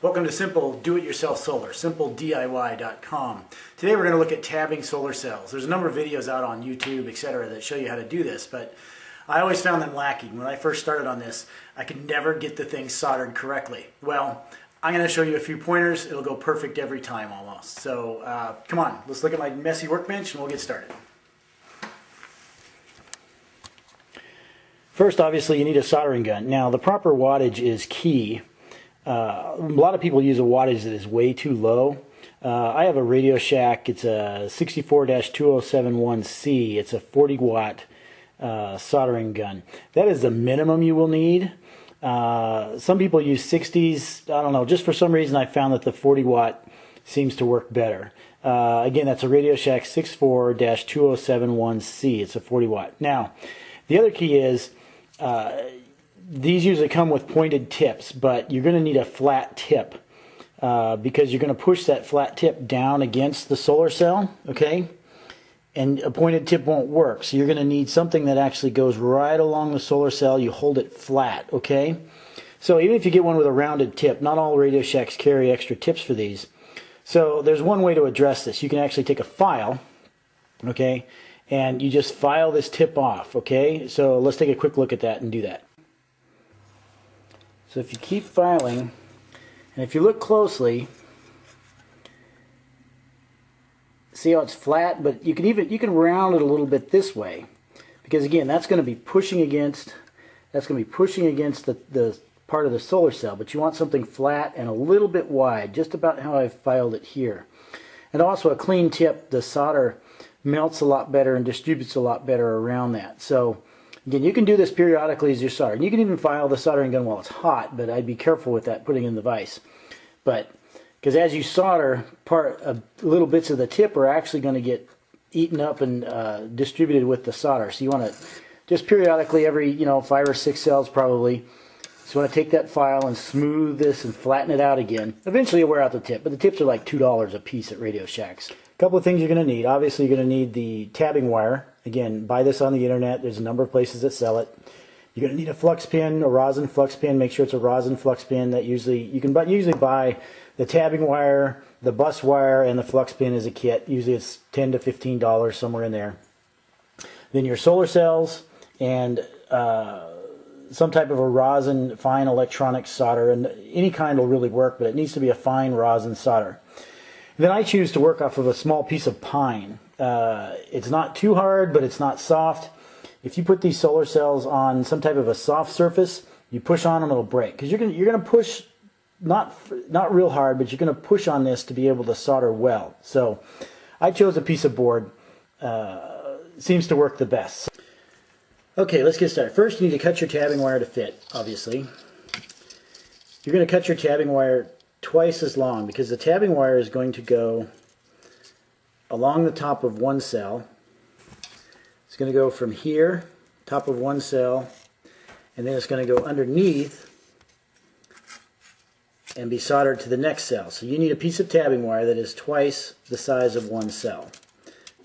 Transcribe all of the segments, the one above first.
Welcome to Simple Do-It-Yourself Solar, simpledIY.com. Today we're going to look at tabbing solar cells. There's a number of videos out on YouTube, etc. that show you how to do this, but I always found them lacking. When I first started on this, I could never get the thing soldered correctly. Well, I'm going to show you a few pointers. It'll go perfect every time almost. So come on, let's look at my messy workbench and we'll get started. First, obviously, you need a soldering gun. Now, the proper wattage is key. A lot of people use a wattage that is way too low. I have a Radio Shack. It's a 64-2071C. It's a 40-watt soldering gun. That is the minimum you will need. Some people use 60s. I don't know. Just for some reason, I found that the 40-watt seems to work better. Again, that's a Radio Shack 64-2071C. It's a 40-watt. Now, the other key is these usually come with pointed tips, but you're going to need a flat tip because you're going to push that flat tip down against the solar cell, okay? And a pointed tip won't work, so you're going to need something that actually goes right along the solar cell. You hold it flat, okay? So even if you get one with a rounded tip, not all Radio Shacks carry extra tips for these. So there's one way to address this. You can actually take a file, okay, and you just file this tip off, okay? So let's take a quick look at that and do that. So if you keep filing, and if you look closely, see how it's flat, but you can round it a little bit this way, because again, that's going to be pushing against the part of the solar cell, but you want something flat and a little bit wide, just about how I've filed it here. And also a clean tip, the solder melts a lot better and distributes a lot better around that. So again, you can do this periodically as you solder. And you can even file the soldering gun while it's hot, but I'd be careful with that putting in the vise. But because as you solder, little bits of the tip are actually going to get eaten up and distributed with the solder. So you want to just periodically, every 5 or 6 cells probably, so you want to take that file and smooth this and flatten it out again. Eventually you'll wear out the tip, but the tips are like $2 a piece at Radio Shacks. A couple of things you're going to need. Obviously you're going to need the tabbing wire. Again, buy this on the internet. There's a number of places that sell it. You're going to need a flux pin, a rosin flux pin. Make sure it's a rosin flux pin. That you can usually buy the tabbing wire, the bus wire, and the flux pin as a kit. Usually it's $10 to $15, somewhere in there. Then your solar cells and some type of a rosin fine electronic solder, and any kind will really work, but it needs to be a fine rosin solder. Then I choose to work off of a small piece of pine. It's not too hard, but it's not soft. If you put these solar cells on some type of a soft surface, you push on them, it'll break. Because you're gonna push not real hard, but you're gonna push on this to be able to solder well. So I chose a piece of board. Seems to work the best. Okay, let's get started. First, you need to cut your tabbing wire to fit. Obviously, you're gonna cut your tabbing wire twice as long because the tabbing wire is going to go along the top of one cell. It's going to go from here, top of one cell, and then it's going to go underneath and be soldered to the next cell. So you need a piece of tabbing wire that is twice the size of one cell.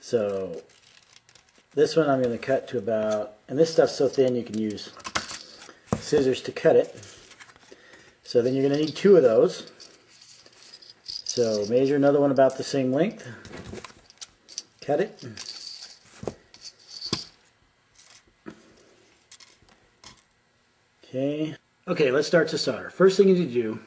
So this one I'm going to cut to about, and this stuff's so thin you can use scissors to cut it. So then you're going to need 2 of those. So measure another one about the same length. Cut it. Okay, let's start to solder. First thing you need to do,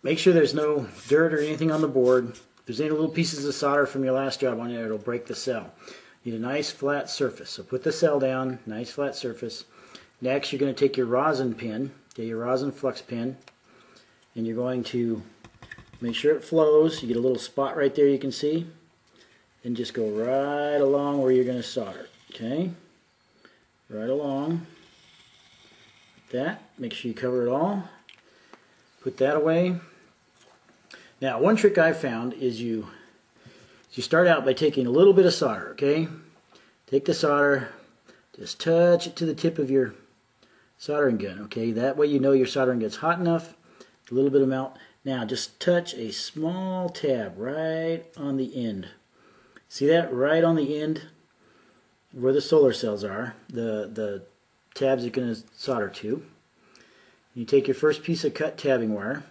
make sure there's no dirt or anything on the board. If there's any little pieces of solder from your last job on there, it'll break the cell. You need a nice flat surface. So put the cell down, nice flat surface. Next, you're going to take your rosin pin, your rosin flux pin, and you're going to make sure it flows. You get a little spot right there you can see. Then just go right along where you're going to solder. Okay? Right along. Like that. Make sure you cover it all. Put that away. Now, one trick I've found is you start out by taking a little bit of solder, okay? Take the solder, just touch it to the tip of your soldering gun, okay? That way you know your soldering gun's hot enough. A little bit of melt. Now, just touch a small tab right on the end. See that? Right on the end where the solar cells are, the tabs you're going to solder to. You take your first piece of cut tabbing wire.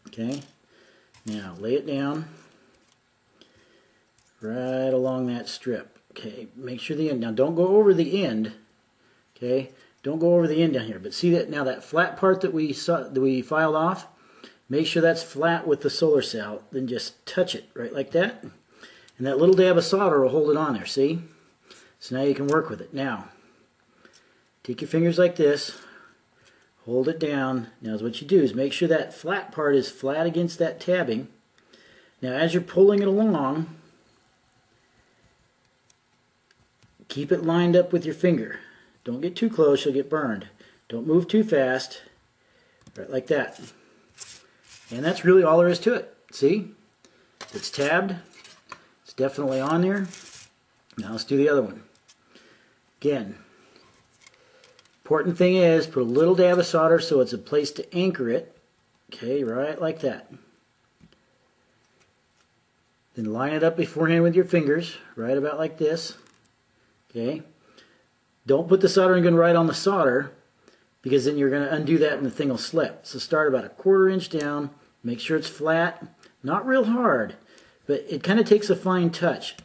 Okay. Now lay it down right along that strip. Okay. Make sure the end. Now don't go over the end. Okay. Don't go over the end down here. But see that now that flat part that we filed off. Make sure that's flat with the solar cell. Then just touch it right like that. And that little dab of solder will hold it on there. See? So now you can work with it. Now, take your fingers like this. Hold it down. Now what you do is make sure that flat part is flat against that tabbing. Now as you're pulling it along, keep it lined up with your finger. Don't get too close, you'll get burned. Don't move too fast. Right like that. And that's really all there is to it. See? It's tabbed. It's definitely on there. Now let's do the other one. Again, important thing is put a little dab of solder so it's a place to anchor it. Okay, right like that. Then line it up beforehand with your fingers, right about like this. Okay. Don't put the soldering gun right on the solder because then you're going to undo that and the thing will slip. So start about a 1/4 inch down. Make sure it's flat. Not real hard, but it kind of takes a fine touch.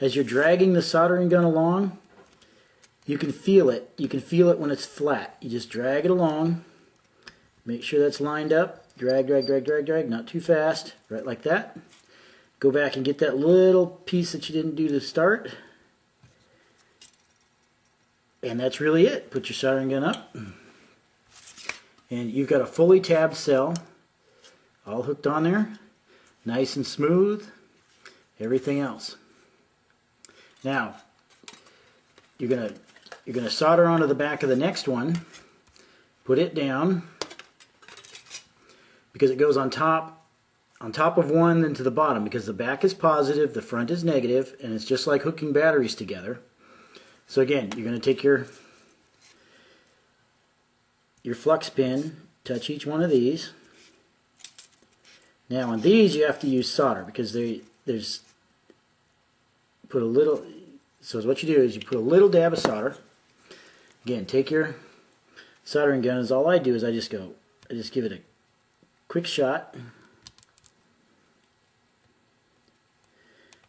As you're dragging the soldering gun along, you can feel it. You can feel it when it's flat. You just drag it along. Make sure that's lined up. Drag, drag, drag, drag, drag. Not too fast. Right like that. Go back and get that little piece that you didn't do to start. And that's really it. Put your soldering gun up. And you've got a fully tabbed cell. All hooked on there. Nice and smooth. Everything else. Now, you're gonna solder onto the back of the next one. Put it down because it goes on top of one, then to the bottom, because the back is positive, the front is negative, and it's just like hooking batteries together. So again, you're going to take your flux pin, touch each one of these. Now on these you have to use solder because put a little. So what you do is you put a little dab of solder. Again, take your soldering gun. As all I do is I just give it a quick shot.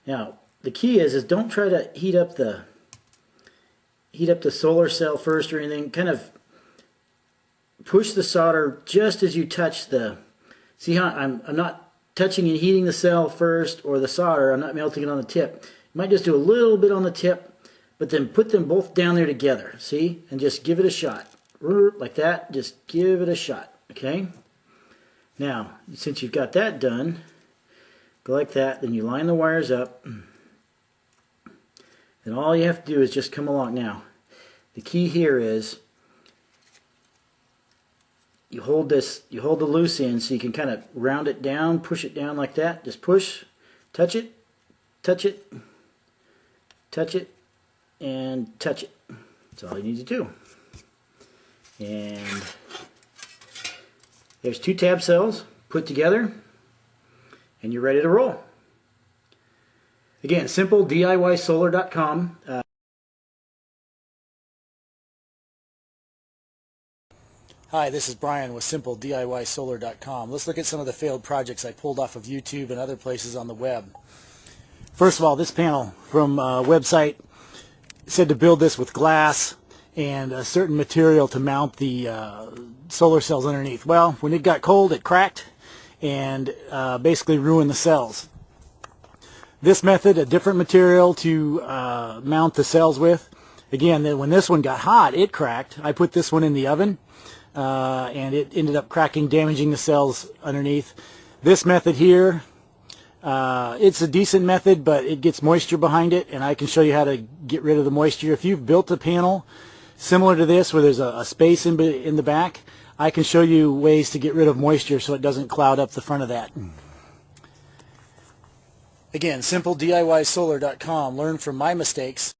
Now the key is don't try to heat up the solar cell first or anything. Kind of push the solder just as you touch the. See how I'm not touching and heating the cell first or the solder. I'm not melting it on the tip. You might just do a little bit on the tip, but then put them both down there together. See? And just give it a shot. Like that. Just give it a shot. Okay? Now, since you've got that done, go like that. Then you line the wires up. Then all you have to do is just come along. Now, the key here is you hold the loose end so you can kind of round it down, push it down like that. Just push, touch it, touch it, touch it, and touch it. That's all you need to do. And there's 2 tab cells put together, and you're ready to roll. Again, simplediysolar.com. Hi, this is Brian with simplediysolar.com. Let's look at some of the failed projects I pulled off of YouTube and other places on the web. First of all, this panel from a website said to build this with glass and a certain material to mount the solar cells underneath. Well, when it got cold, it cracked and basically ruined the cells. This method, a different material to mount the cells with. Again, when this one got hot, it cracked. I put this one in the oven, and it ended up cracking, damaging the cells underneath. This method here, it's a decent method, but it gets moisture behind it, and I can show you how to get rid of the moisture. If you've built a panel similar to this, where there's a space in the back, I can show you ways to get rid of moisture so it doesn't cloud up the front of that. Again, simplediysolar.com. Learn from my mistakes.